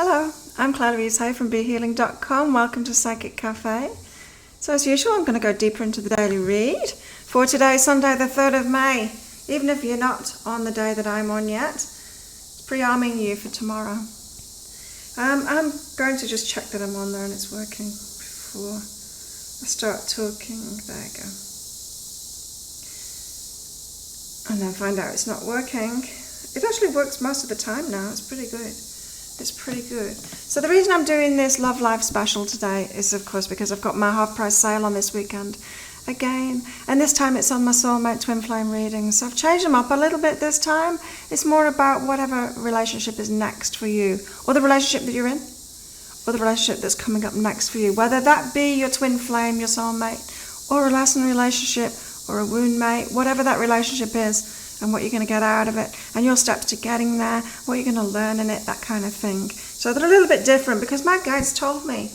Hello, I'm Claire Louise Hay from BeHealing.com. Welcome to Psychic Cafe. So as usual, I'm going to go deeper into the daily read for today, Sunday the 3rd of May. Even if you're not on the day that I'm on yet, it's pre-arming you for tomorrow. I'm going to just check that I'm on there and it's working before I start talking. There you go. And then find out it's not working. It actually works most of the time now. It's pretty good. It's pretty good. So the reason I'm doing this Love Life special today is, of course, because I've got my half-price sale on this weekend again. And this time it's on my Soulmate Twin Flame readings. So I've changed them up a little bit this time. It's more about whatever relationship is next for you, or the relationship that you're in, or the relationship that's coming up next for you. Whether that be your twin flame, your soulmate, or a lasting relationship, or a wound mate, whatever that relationship is, and what you're going to get out of it, and your steps to getting there, what you're going to learn in it, that kind of thing. So they're a little bit different because my guides told me,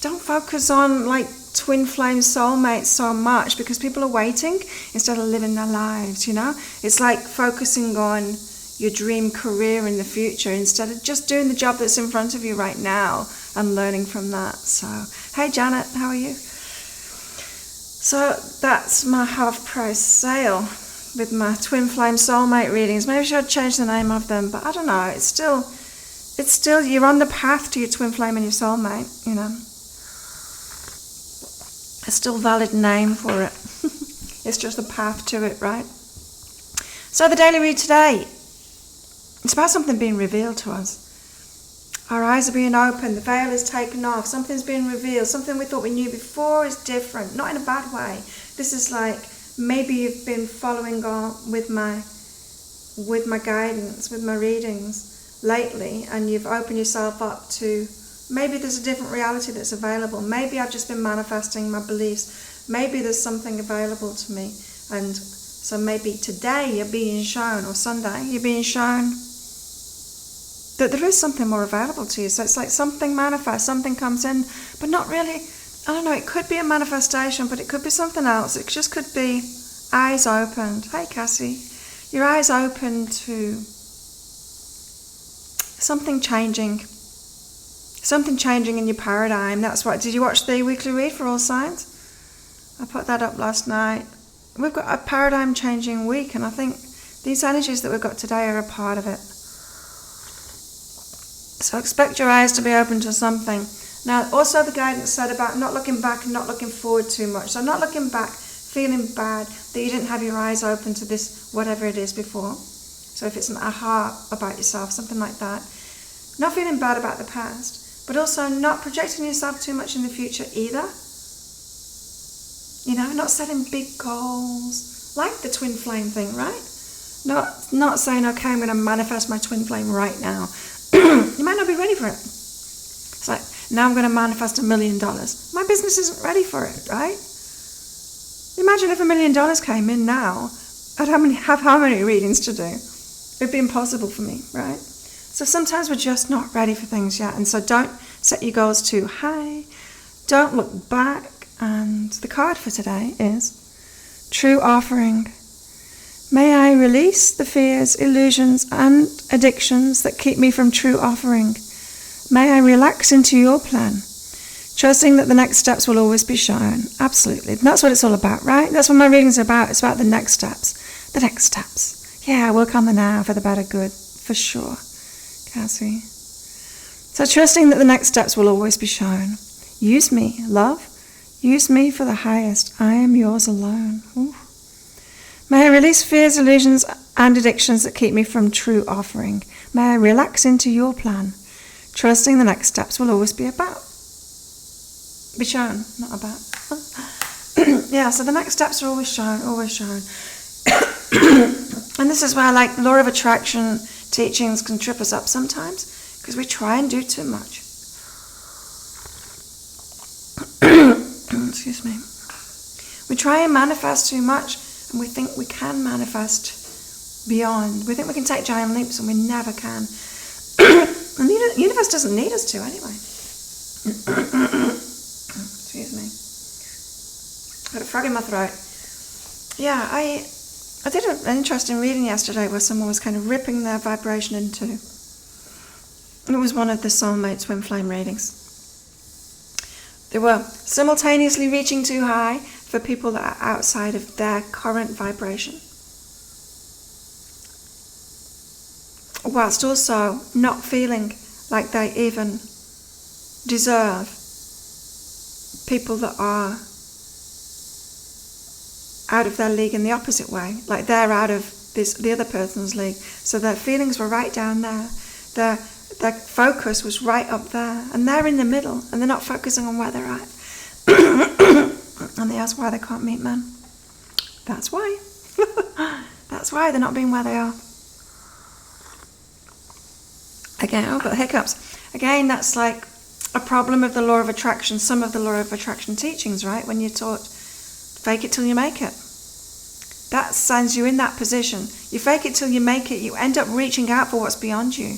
don't focus on like twin flame soulmates so much because people are waiting instead of living their lives, you know? It's like focusing on your dream career in the future instead of just doing the job that's in front of you right now and learning from that. So, hey Janet, how are you? So that's my half-price sale with my twin flame soulmate readings. Maybe I should change the name of them, but I don't know. It's still you're on the path to your twin flame and your soulmate, you know. A still valid name for it. It's just the path to it, right? So the daily read today, it's about something being revealed to us. Our eyes are being opened, the veil is taken off, something's being revealed, something we thought we knew before is different, not in a bad way. This is like, maybe you've been following on with my guidance, with my readings lately, and you've opened yourself up to, maybe there's a different reality that's available. Maybe I've just been manifesting my beliefs. Maybe there's something available to me. And so maybe today you're being shown, or Sunday, you're being shown that there is something more available to you. So it's like something manifests, something comes in, but not really. I don't know, it could be a manifestation, but it could be something else. It just could be eyes opened. Hey, Cassie. Your eyes open to something changing. Something changing in your paradigm. That's what. Did you watch the weekly read for all signs? I put that up last night. We've got a paradigm changing week, and I think these energies that we've got today are a part of it. So expect your eyes to be open to something. Now, also the guidance said about not looking back and not looking forward too much. So not looking back, feeling bad that you didn't have your eyes open to this, whatever it is before. So if it's an aha about yourself, something like that. Not feeling bad about the past, but also not projecting yourself too much in the future either. You know, not setting big goals, like the twin flame thing, right? Not saying, okay, I'm going to manifest my twin flame right now. You might not be ready for it. It's like, now I'm going to manifest $1 million. My business isn't ready for it, right? Imagine if $1 million came in now. I'd have how many readings to do? It'd be impossible for me, right? So sometimes we're just not ready for things yet. And so don't set your goals too high. Don't look back. And the card for today is True Offering. May I release the fears, illusions, and addictions that keep me from true offering. May I relax into your plan, trusting that the next steps will always be shown. Absolutely. That's what it's all about, right? That's what my readings are about. It's about the next steps. The next steps. Yeah, work on the now for the better good, for sure. Cassie. So trusting that the next steps will always be shown. Use me, love. Use me for the highest. I am yours alone. Ooh. May I release fears, illusions, and addictions that keep me from true offering. May I relax into your plan, trusting the next steps will always be be shown, not about. Yeah, so the next steps are always shown, always shown. And this is where, like, law of attraction teachings can trip us up sometimes, because we try and do too much. Excuse me. We try and manifest too much, and we think we can manifest beyond. We think we can take giant leaps, and we never can. And the universe doesn't need us to anyway. Excuse me. Got a frog in my throat. Yeah, I did an interesting reading yesterday where someone was kind of ripping their vibration in two. It was one of the soulmate twin flame readings. They were simultaneously reaching too high for people that are outside of their current vibration, whilst also not feeling like they even deserve people that are out of their league in the opposite way, like they're out of the other person's league. So their feelings were right down there. Their focus was right up there, and they're in the middle, and they're not focusing on where they're at. And they ask why they can't meet men. That's why. That's why they're not being where they are. Again, oh, but hiccups. Again, that's like a problem of the law of attraction, some of the law of attraction teachings, right? When you're taught, fake it till you make it. That sends you in that position. You fake it till you make it, you end up reaching out for what's beyond you.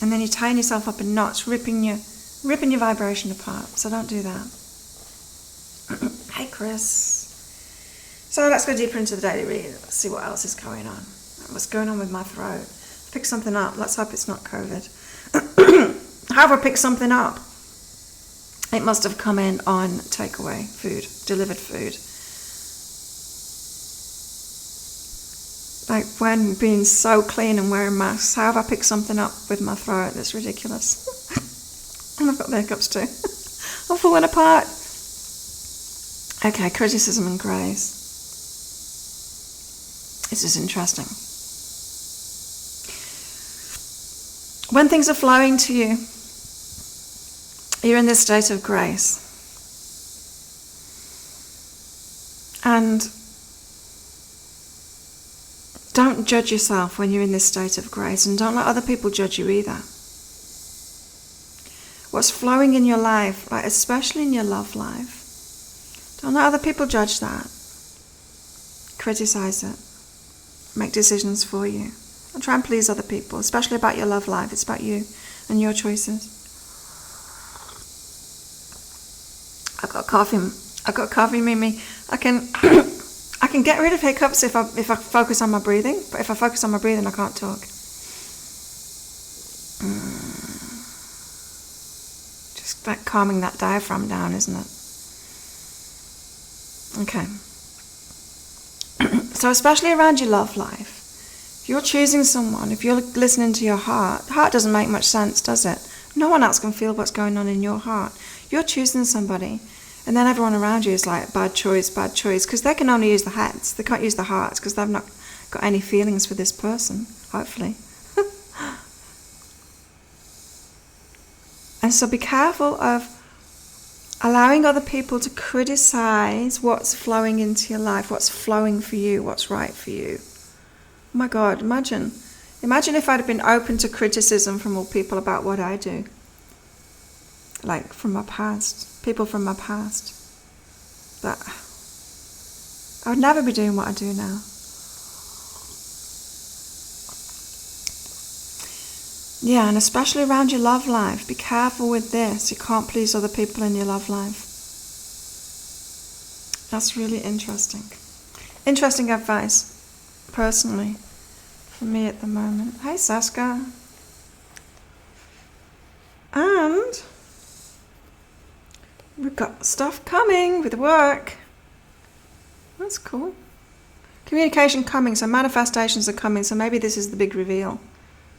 And then you're tying yourself up in knots, ripping your vibration apart. So don't do that. Hey, Chris. So let's go deeper into the daily read. Let's see what else is going on. What's going on with my throat? Pick something up. Let's hope it's not COVID. However, pick something up. It must have come in on takeaway food, delivered food. Like when being so clean and wearing masks, how have I picked something up with my throat? That's ridiculous. And I've got the hiccups too. I'm falling apart. Okay, criticism and grace. This is interesting. When things are flowing to you, you're in this state of grace. And don't judge yourself when you're in this state of grace, and don't let other people judge you either. What's flowing in your life, like especially in your love life, don't let other people judge that. Criticize it. Make decisions for you. And try and please other people, especially about your love life. It's about you and your choices. I've got coffee, Mimi. I can get rid of hiccups if I focus on my breathing, but if I focus on my breathing, I can't talk. Just like calming that diaphragm down, isn't it? Okay. So especially around your love life, if you're choosing someone, if you're listening to your heart doesn't make much sense, does it? No one else can feel what's going on in your heart. You're choosing somebody, and then everyone around you is like, bad choice, because they can only use the heads. They can't use the hearts because they've not got any feelings for this person, hopefully. And so be careful of allowing other people to criticize what's flowing into your life, what's flowing for you, what's right for you. Oh my God, imagine if I'd have been open to criticism from all people about what I do. Like from my past, people from my past. That I would never be doing what I do now. Yeah, and especially around your love life, be careful with this. You can't please other people in your love life. That's really interesting. Interesting advice, personally, for me at the moment. Hi, Saska. And we've got stuff coming with work. That's cool. Communication coming, so manifestations are coming, so maybe this is the big reveal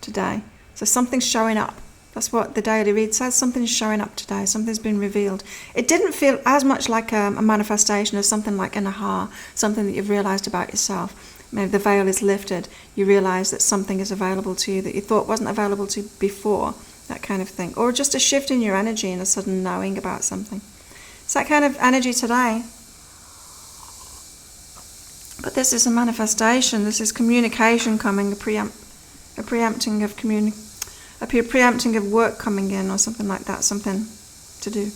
today. So something's showing up. That's what the daily read says. Something's showing up today. Something's been revealed. It didn't feel as much like a manifestation as something like an aha, something that you've realized about yourself. Maybe the veil is lifted. You realize that something is available to you that you thought wasn't available to you before, that kind of thing. Or just a shift in your energy and a sudden knowing about something. It's that kind of energy today. But this is a manifestation. This is communication coming, a preempting of work coming in, or something like that. Something to do.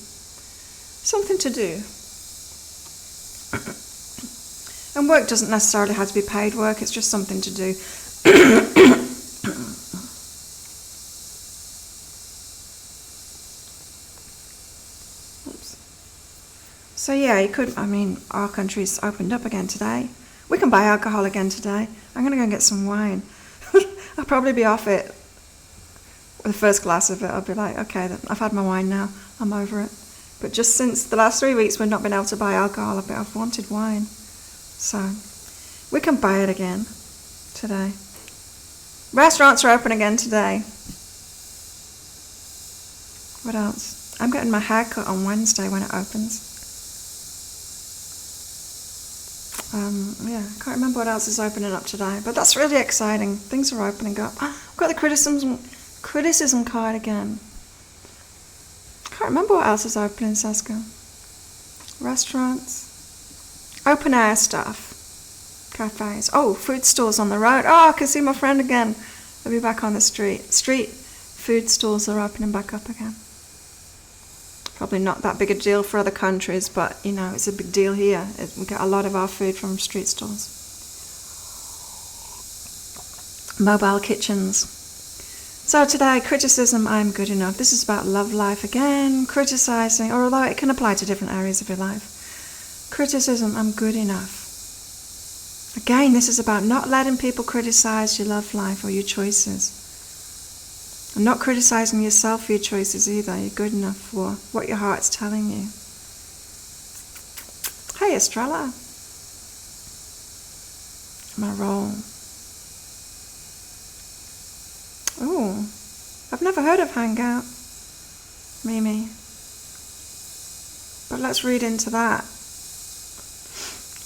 And work doesn't necessarily have to be paid work. It's just something to do. Oops. So yeah, you could. Our country's opened up again today. We can buy alcohol again today. I'm going to go and get some wine. I'll probably be off it the first glass of it, I'll be like, okay, I've had my wine now, I'm over it. But just since the last 3 weeks we've not been able to buy alcohol, I've wanted wine. So we can buy it again today. Restaurants are open again today. What else? I'm getting my hair cut on Wednesday when it opens. I can't remember what else is opening up today, but that's really exciting. Things are opening up. I've got the criticism card again. Can't remember what else is open in Sasko. Restaurants, open air stuff, cafes. Oh, food stalls on the road. Oh, I can see my friend again. I'll be back on the street. Street food stalls are opening back up again. Probably not that big a deal for other countries, but it's a big deal here. We get a lot of our food from street stalls. Mobile kitchens. So today, criticism, I'm good enough. This is about love life again, criticizing, or although it can apply to different areas of your life. Criticism, I'm good enough. Again, this is about not letting people criticize your love life or your choices. And not criticizing yourself for your choices either. You're good enough for what your heart's telling you. Hey, Estrella. My role. Oh, I've never heard of Hangout, Mimi. But let's read into that.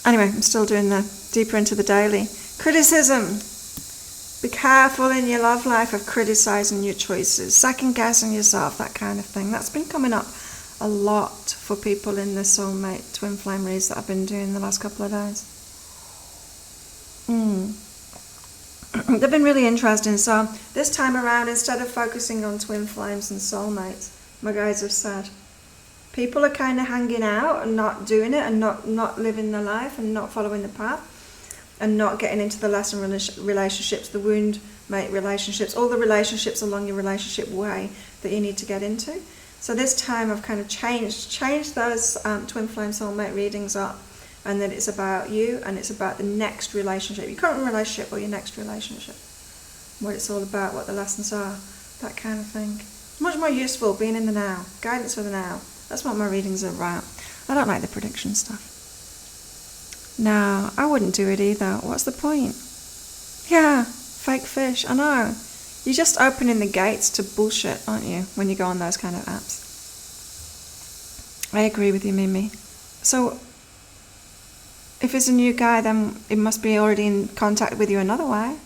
Anyway, I'm still doing the deeper into the daily. Criticism. Be careful in your love life of criticizing your choices, second guessing yourself, that kind of thing. That's been coming up a lot for people in the soulmate twin flame reads that I've been doing the last couple of days. They've been really interesting. So this time around, instead of focusing on twin flames and soulmates, my guides have said, people are kind of hanging out and not doing it and not living their life and not following the path. And not getting into the lesson relationships, the wound mate relationships, all the relationships along your relationship way that you need to get into. So this time I've kind of changed those twin flame soulmate readings up, and that it's about you and it's about the next relationship, your current relationship or your next relationship. What it's all about, what the lessons are, that kind of thing. Much more useful being in the now, guidance for the now. That's what my readings are about. I don't like the prediction stuff. No, I wouldn't do it either. What's the point? Yeah, fake fish, I know. You're just opening the gates to bullshit, aren't you, when you go on those kind of apps? I agree with you, Mimi. So, if it's a new guy, then it must be already in contact with you another way.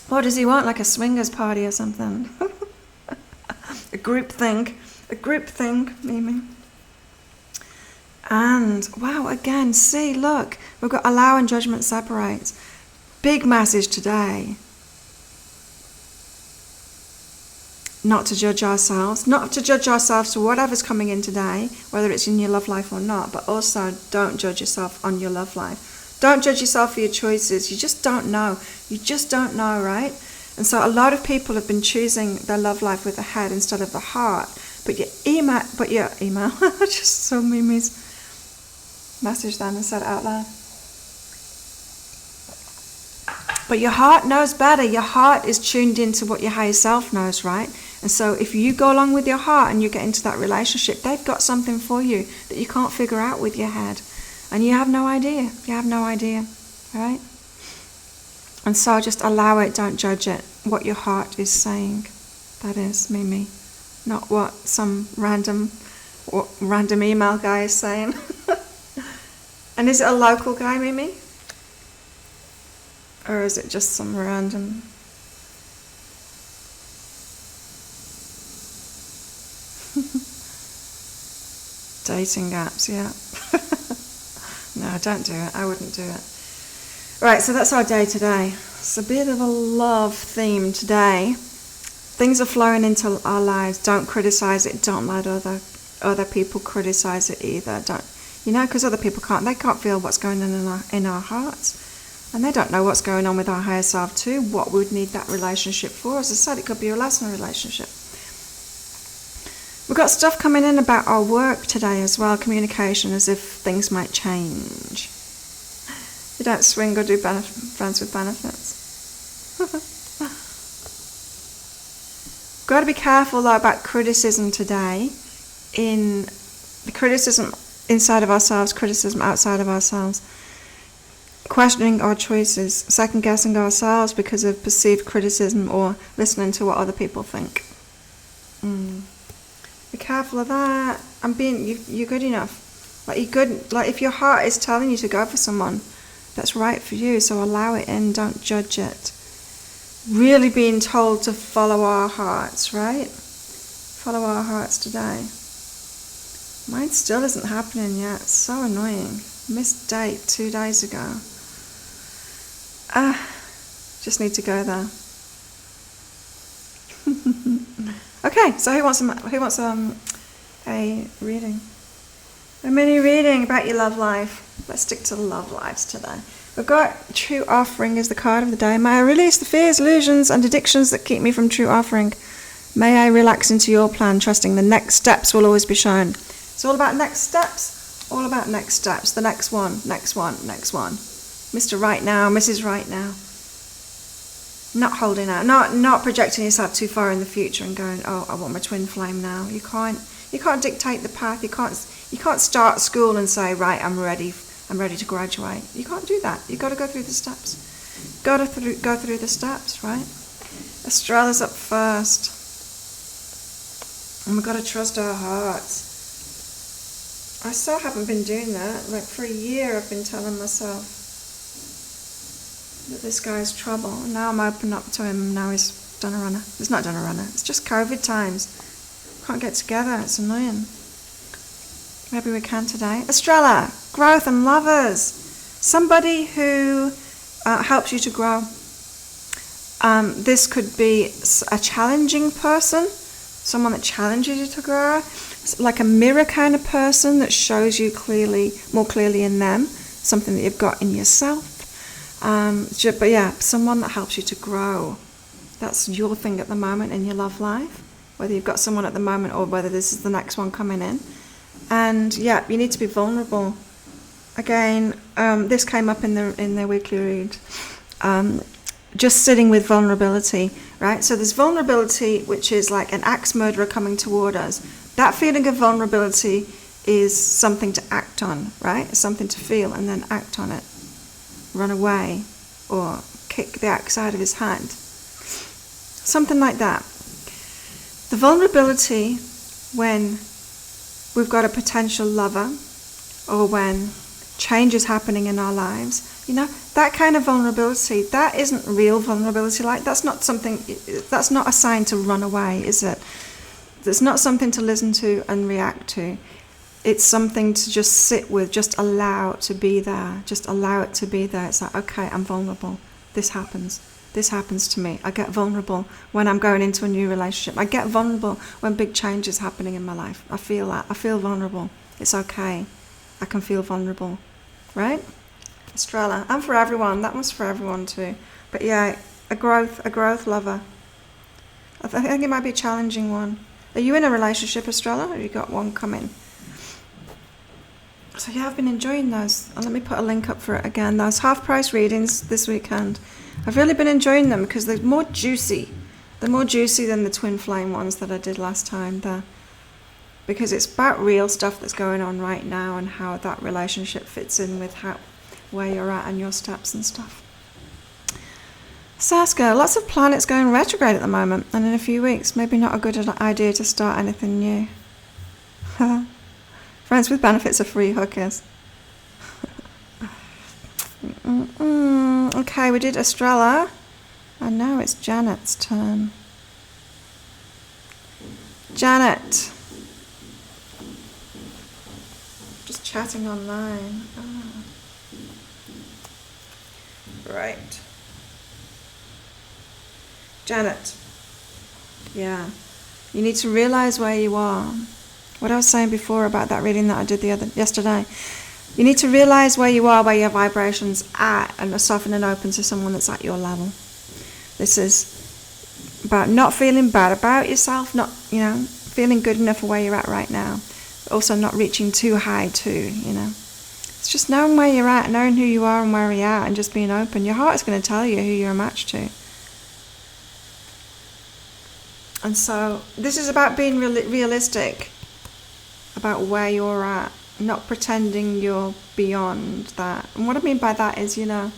What does he want, like a swingers party or something? A group thing, Mimi. And, wow, again, see, look, we've got allow and judgment separates. Big message today. Not to judge ourselves to whatever's coming in today, whether it's in your love life or not, but also don't judge yourself on your love life. Don't judge yourself for your choices. You just don't know. You just don't know, right? And so a lot of people have been choosing their love life with the head instead of the heart. But your email, I just saw Mimi's message then and said it out loud. But your heart knows better. Your heart is tuned into what your higher self knows, right? And so if you go along with your heart and you get into that relationship, they've got something for you that you can't figure out with your head. And you have no idea. You have no idea, right? And so just allow it, don't judge it. What your heart is saying, that is, Mimi. Not what some random email guy is saying. And is it a local guy, Mimi? Or is it just some random? Dating apps, yeah. No, don't do it. I wouldn't do it. Right, so that's our day today. It's a bit of a love theme today. Things are flowing into our lives. Don't criticize it. Don't let other people criticize it either. Don't, because other people can't feel what's going on in our hearts. And they don't know what's going on with our higher self too, what we would need that relationship for. As I said, it could be a lesson relationship. We've got stuff coming in about our work today as well, communication, as if things might change. You don't swing or do friends with benefits. Got to be careful though about criticism today, in the criticism inside of ourselves, criticism outside of ourselves, questioning our choices, second guessing ourselves because of perceived criticism or listening to what other people think. Be careful of that. You're good enough. Like, you're good. Like, if your heart is telling you to go for someone, that's right for you. So allow it in. Don't judge it. Really being told to follow our hearts, right? Follow our hearts today. Mine still isn't happening yet. It's so annoying. Missed date 2 days ago. Just need to go there. Okay, so who wants a reading? A mini reading about your love life. Let's stick to love lives today. We've got true offering as the card of the day. May I release the fears, illusions, and addictions that keep me from true offering. May I relax into your plan, trusting the next steps will always be shown. It's all about next steps. All about next steps. The next one, next one, next one. Mr. Right Now, Mrs. Right Now. Not holding out, not projecting yourself too far in the future and going, oh, I want my twin flame now. You can't dictate the path. You can't start school and say, right, I'm ready to graduate. You can't do that. You've got to go through the steps. Go through the steps, right? Estrella's up first. And we've got to trust our hearts. I still haven't been doing that. Like, for a year I've been telling myself that this guy's trouble. And now I'm open up to him. Now he's done a runner. It's not done a runner. It's just COVID times. Can't get together. It's annoying. Maybe we can today. Estrella, growth and lovers. Somebody who helps you to grow. This could be a challenging person. Someone that challenges you to grow. It's like a mirror kind of person that shows you more clearly in them. Something that you've got in yourself. But yeah, someone that helps you to grow. That's your thing at the moment in your love life. Whether you've got someone at the moment or whether this is the next one coming in. And yeah, you need to be vulnerable. Again, this came up in the weekly read. Just sitting with vulnerability, right? So there's vulnerability, which is like an axe murderer coming toward us. That feeling of vulnerability is something to act on, right? It's something to feel and then act on it. Run away or kick the axe out of his hand. Something like that. The vulnerability when we've got a potential lover or when change is happening in our lives, that kind of vulnerability, that isn't real vulnerability. Like, that's not a sign to run away, is it? It's not something to listen to and react to. It's something to just sit with, just allow it to be there. Just allow it to be there. It's like, okay, I'm vulnerable. This happens. This happens to me. I get vulnerable when I'm going into a new relationship. I get vulnerable when big change is happening in my life. I feel that. I feel vulnerable. It's okay. I can feel vulnerable. Right? Estrella. And for everyone. That one's for everyone too. But yeah, a growth lover. I think it might be a challenging one. Are you in a relationship, Estrella? Or have you got one coming? So yeah, I've been enjoying those. Let me put a link up for it again. Those half-price readings this weekend. I've really been enjoying them because they're more juicy. They're more juicy than the twin flame ones that I did last time there. Because it's about real stuff that's going on right now and how that relationship fits in with where you're at and your steps and stuff. Saska, lots of planets going retrograde at the moment, and in a few weeks, maybe not a good idea to start anything new. Friends with benefits are free hookers. Okay, we did Estrella, and now it's Janet's turn. Janet. Just chatting online. Oh. Right. Janet. Yeah. You need to realize where you are. What I was saying before about that reading that I did yesterday. You need to realize where you are, where your vibration's at, and soften and open to someone that's at your level. This is about not feeling bad about yourself, not, feeling good enough for where you're at right now. But also not reaching too high too, It's just knowing where you're at, knowing who you are and where you're at, and just being open. Your heart's going to tell you who you're a match to. And so this is about being realistic about where you're at, not pretending you're beyond that. And what I mean by that is, you're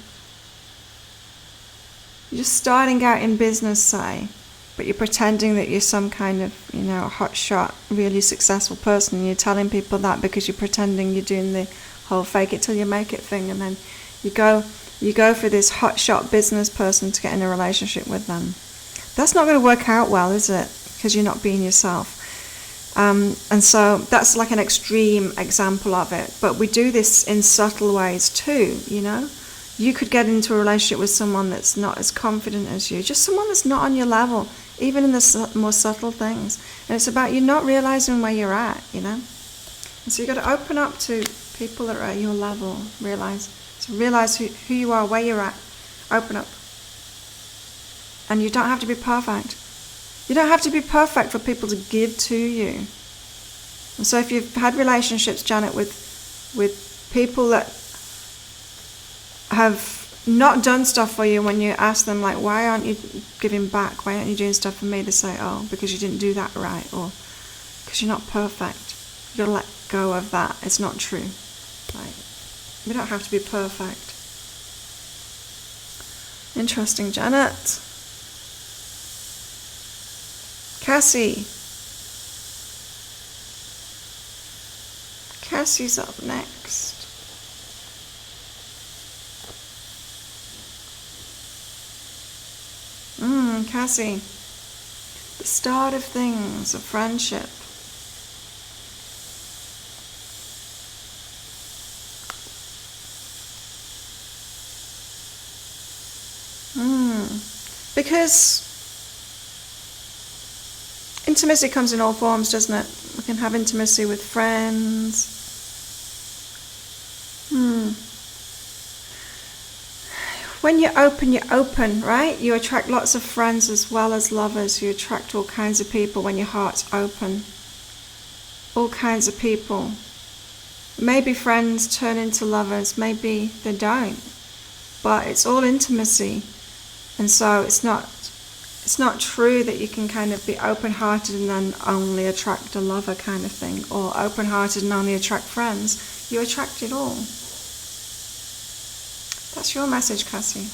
just starting out in business, say, but you're pretending that you're some kind of, hotshot, really successful person. You're telling people that because you're pretending you're doing the whole fake it till you make it thing, and then you go for this hotshot business person to get in a relationship with them. That's not going to work out well, is it? Because you're not being yourself. And so that's like an extreme example of it. But we do this in subtle ways too, You could get into a relationship with someone that's not as confident as you, just someone that's not on your level, even in the more subtle things. And it's about you not realizing where you're at, And so you've got to open up to people that are at your level, realize who you are, where you're at, open up. And you don't have to be perfect. You don't have to be perfect for people to give to you. And so if you've had relationships, Janet, with people that have not done stuff for you, when you ask them, like, why aren't you giving back? Why aren't you doing stuff for me? They say, oh, because you didn't do that right, or because you're not perfect. You've got to let go of that. It's not true. Right? We don't have to be perfect. Interesting, Janet. Cassie. Cassie's up next. Cassie. The start of things, of friendship. Because intimacy comes in all forms, doesn't it? We can have intimacy with friends. When you're open, right? You attract lots of friends as well as lovers. You attract all kinds of people when your heart's open. All kinds of people. Maybe friends turn into lovers, maybe they don't. But it's all intimacy. And so it's not true that you can kind of be open-hearted and then only attract a lover kind of thing, or open-hearted and only attract friends. You attract it all. That's your message, Cassie.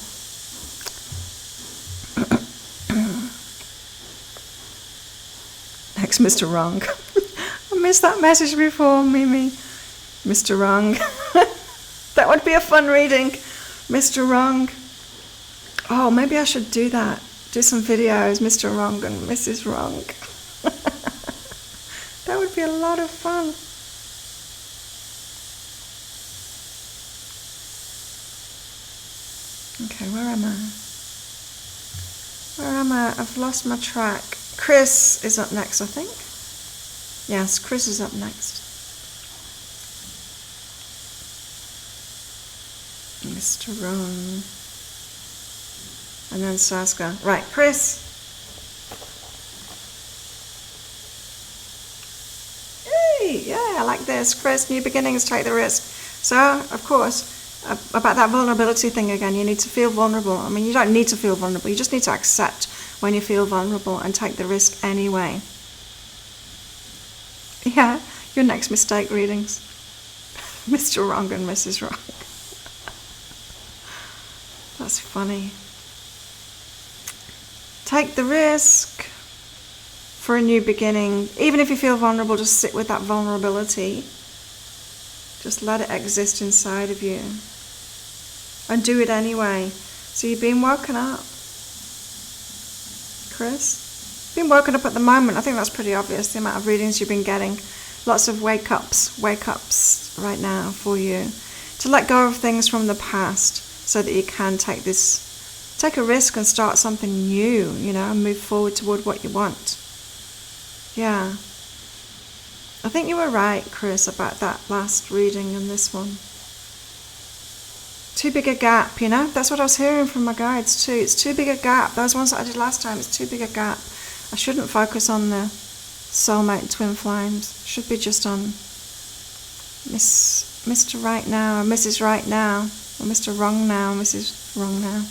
Next, Mr. Wrong. I missed that message before, Mimi. Mr. Wrong. That would be a fun reading. Mr. Wrong. Oh, maybe I should do that. Do some videos, Mr. Wrong and Mrs. Wrong. That would be a lot of fun. Okay, where am I? I've lost my track. Chris is up next, I think. Yes, Chris is up next. Mr. Wrong. And then Saska. Right, Chris. Hey, yeah, I like this. Chris, new beginnings, take the risk. So, of course, about that vulnerability thing again, you need to feel vulnerable. I mean, you don't need to feel vulnerable. You just need to accept when you feel vulnerable and take the risk anyway. Yeah, your next mistake readings. Mr. Wrong and Mrs. Wrong. That's funny. Take the risk for a new beginning. Even if you feel vulnerable, just sit with that vulnerability. Just let it exist inside of you. And do it anyway. So you've been woken up. Chris? Been woken up at the moment. I think that's pretty obvious, the amount of readings you've been getting. Lots of wake-ups right now for you. To let go of things from the past so that you can take a risk and start something new, and move forward toward what you want. Yeah. I think you were right, Chris, about that last reading and this one. Too big a gap, That's what I was hearing from my guides too. It's too big a gap. Those ones that I did last time, it's too big a gap. I shouldn't focus on the soulmate and twin flames. It should be just on Mr. Right Now, or Mrs. Right Now, or Mr. Wrong Now, Mrs. Wrong Now.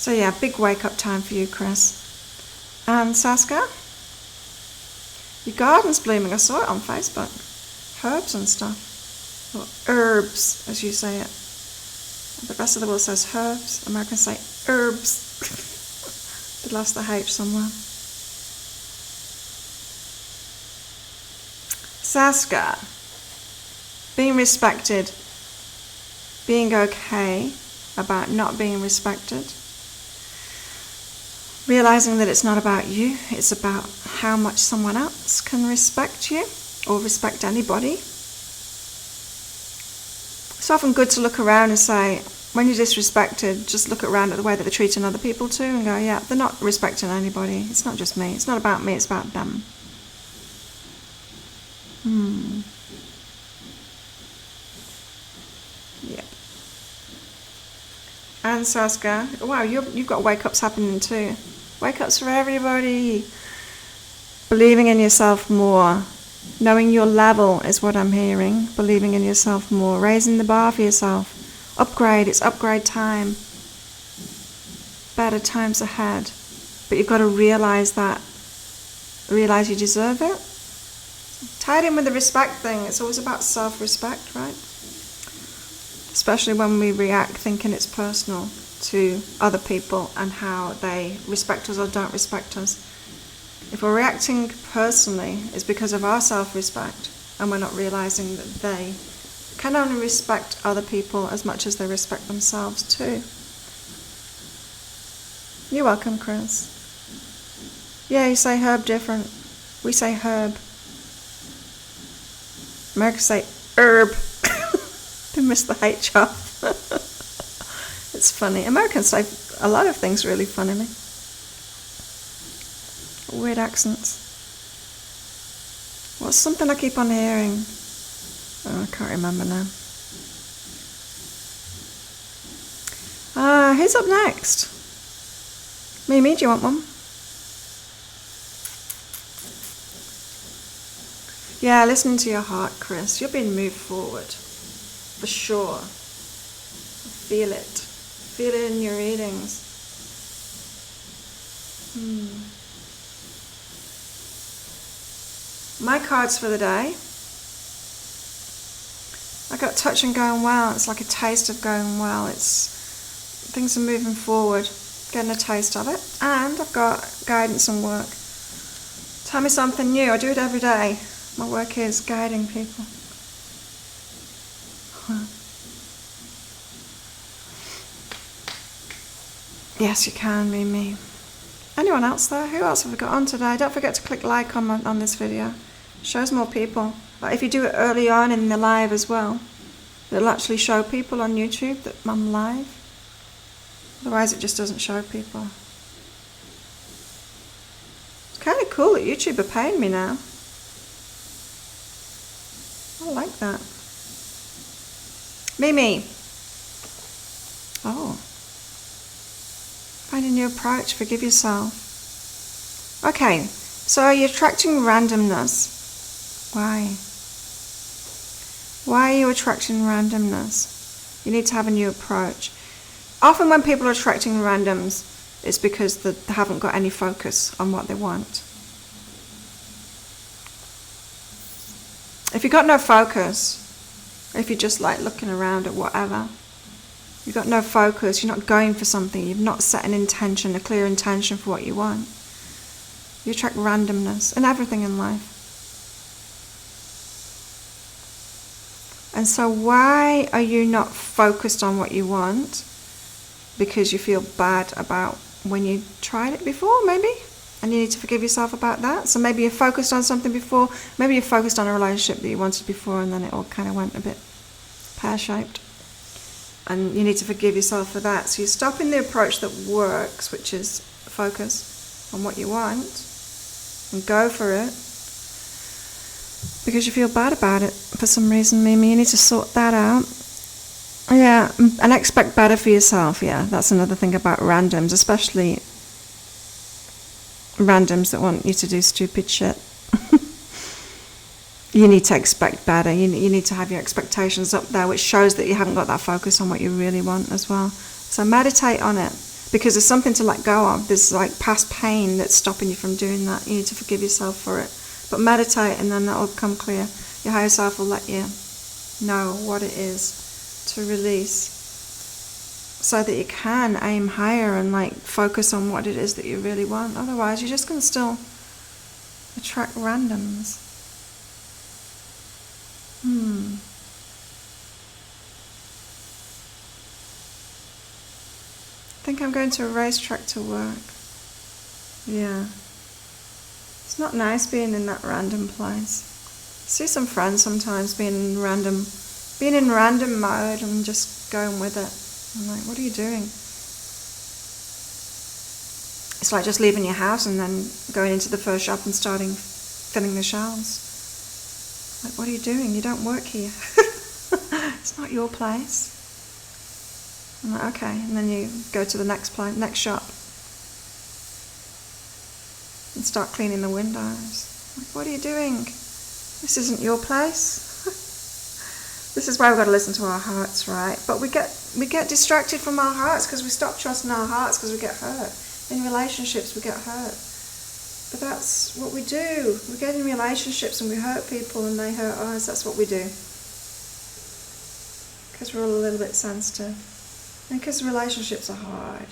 So yeah, big wake up time for you, Chris. And Saska, your garden's blooming. I saw it on Facebook. Herbs and stuff. Or herbs, as you say it. The rest of the world says herbs. Americans say herbs. They lost the H somewhere. Saska, being respected, being okay about not being respected, realizing that it's not about you, it's about how much someone else can respect you or respect anybody. It's often good to look around and say, when you're disrespected, just look around at the way that they're treating other people too and go, yeah, they're not respecting anybody. It's not just me. It's not about me, it's about them. Yeah. And Saska, wow, you've got wake-ups happening too. Wake-ups for everybody. Believing in yourself more. Knowing your level is what I'm hearing. Believing in yourself more. Raising the bar for yourself. Upgrade. It's upgrade time. Better times ahead. But you've got to realize that. Realize you deserve it. Tied in with the respect thing. It's always about self-respect, right? Especially when we react thinking it's personal to other people and how they respect us or don't respect us. If we're reacting personally, it's because of our self-respect and we're not realizing that they can only respect other people as much as they respect themselves too. You're welcome, Chris. Yeah, you say herb different. We say herb. Americans say herb. They miss the H off. It's funny. Americans say a lot of things really funnily. Weird accents. What's something I keep on hearing? Oh, I can't remember now. Who's up next? Mimi, do you want one? Yeah, listening to your heart, Chris. You're being moved forward. For sure. Feel it. Feel it in your readings. My cards for the day. I got touch and going well. It's like a taste of going well. Things are moving forward. Getting a taste of it. And I've got guidance and work. Tell me something new. I do it every day. My work is guiding people. Yes, you can, Mimi. Anyone else there? Who else have we got on today? Don't forget to click like on this video. Shows more people. But if you do it early on in the live as well, it'll actually show people on YouTube that I'm live. Otherwise it just doesn't show people. It's kind of cool that YouTube are paying me now. I like that. Mimi. Oh. Find a new approach. Forgive yourself. Okay. So you're attracting randomness. Why? Why are you attracting randomness? You need to have a new approach. Often when people are attracting randoms, it's because they haven't got any focus on what they want. If you've got no focus, if you're just like looking around at whatever, you've got no focus, you're not going for something, you've not set an intention, a clear intention for what you want, you attract randomness in everything in life. And so why are you not focused on what you want? Because you feel bad about when you tried it before, maybe? And you need to forgive yourself about that. So maybe you're focused on something before, maybe you're focused on a relationship that you wanted before and then it all kind of went a bit pear-shaped. And you need to forgive yourself for that. So you're stopping the approach that works, which is focus on what you want, and go for it. Because you feel bad about it for some reason, Mimi. You need to sort that out. Yeah, and expect better for yourself. Yeah, that's another thing about randoms, especially randoms that want you to do stupid shit. You need to expect better. You need to have your expectations up there, which shows that you haven't got that focus on what you really want as well. So meditate on it. because there's something to let go of. There's like past pain that's stopping you from doing that. You need to forgive yourself for it. But meditate, and then that'll come clear. Your higher self will let you know what it is to release, so that you can aim higher and like focus on what it is that you really want. Otherwise, you're just going to still attract randoms. I think I'm going to a racetrack to work. Yeah. It's not nice being in that random place. I see some friends sometimes being in random mode and just going with it. I'm like, what are you doing? It's like just leaving your house and then going into the first shop and starting filling the shelves. Like, what are you doing? You don't work here. It's not your place. I'm like, okay. And then you go to the next shop and start cleaning the windows. Like, what are you doing? This isn't your place. This is why we've got to listen to our hearts, right? But we get distracted from our hearts because we stop trusting our hearts because we get hurt. In relationships, we get hurt. But that's what we do. We get in relationships and we hurt people and they hurt us. That's what we do. Because we're all a little bit sensitive. And because relationships are hard.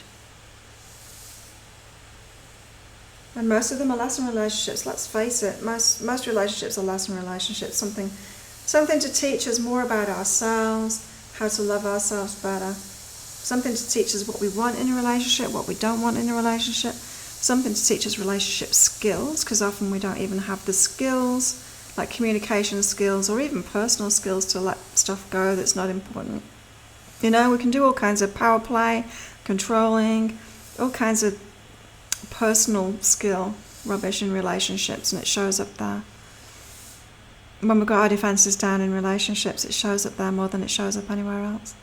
And most of them are lesson relationships, let's face it. Most relationships are lesson relationships. Something to teach us more about ourselves, how to love ourselves better. Something to teach us what we want in a relationship, what we don't want in a relationship. Something to teach us relationship skills, because often we don't even have the skills, like communication skills or even personal skills to let stuff go that's not important. You know, we can do all kinds of power play, controlling, all kinds of personal skill rubbish in relationships, and it shows up there. When we've got our defences down in relationships, it shows up there more than it shows up anywhere else.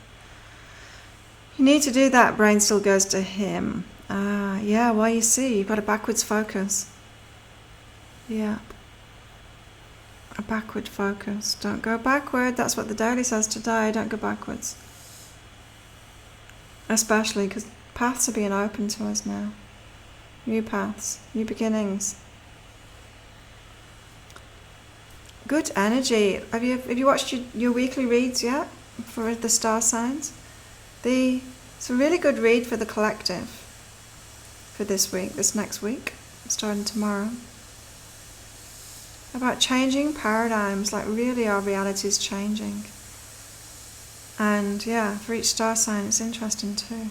You need to do that. Brain still goes to him. Yeah, well, you see, you've got a backwards focus. Yeah. A backward focus. Don't go backward. That's what the Daily says today. Don't go backwards. Especially because paths are being opened to us now. New paths, new beginnings. Good energy. Have you watched your weekly reads yet for the star signs? It's a really good read for the collective for this next week, starting tomorrow. About changing paradigms, like really our reality is changing. And yeah, for each star sign it's interesting too.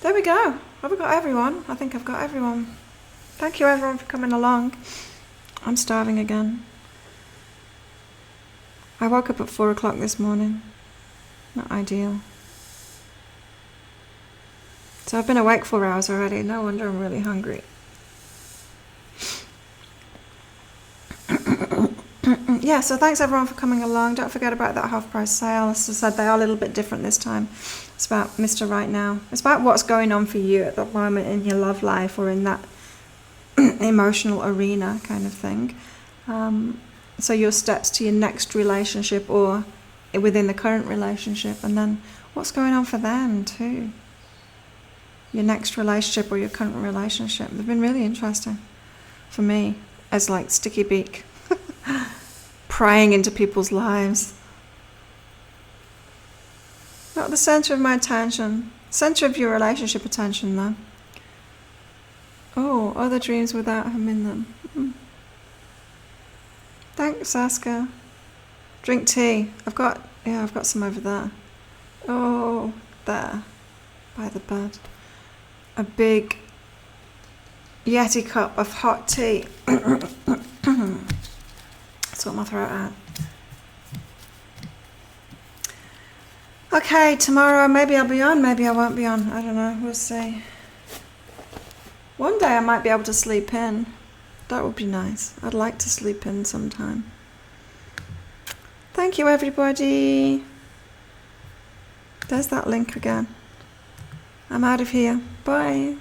There we go. Have I got everyone? I think I've got everyone. Thank you everyone for coming along. I'm starving again. I woke up at 4 o'clock this morning. Not ideal. So I've been awake 4 hours already. No wonder I'm really hungry. Yeah, so thanks everyone for coming along. Don't forget about that half price sale. As I said, they are a little bit different this time. It's about Mr. Right Now. It's about what's going on for you at that moment in your love life or in that emotional arena kind of thing. So your steps to your next relationship or within the current relationship, and then what's going on for them too. Your next relationship or your current relationship. They've been really interesting for me as like sticky beak. Prying into people's lives. Not the center of my attention. Center of your relationship attention though. Oh, other dreams without him in them. Thanks, Aska. Drink tea. I've got some over there. Oh, there. By the bed. A big Yeti cup of hot tea. Sort my throat out. Okay, tomorrow maybe I'll be on, maybe I won't be on. I don't know, we'll see. One day I might be able to sleep in. That would be nice. I'd like to sleep in sometime. Thank you, everybody. There's that link again. I'm out of here. Bye.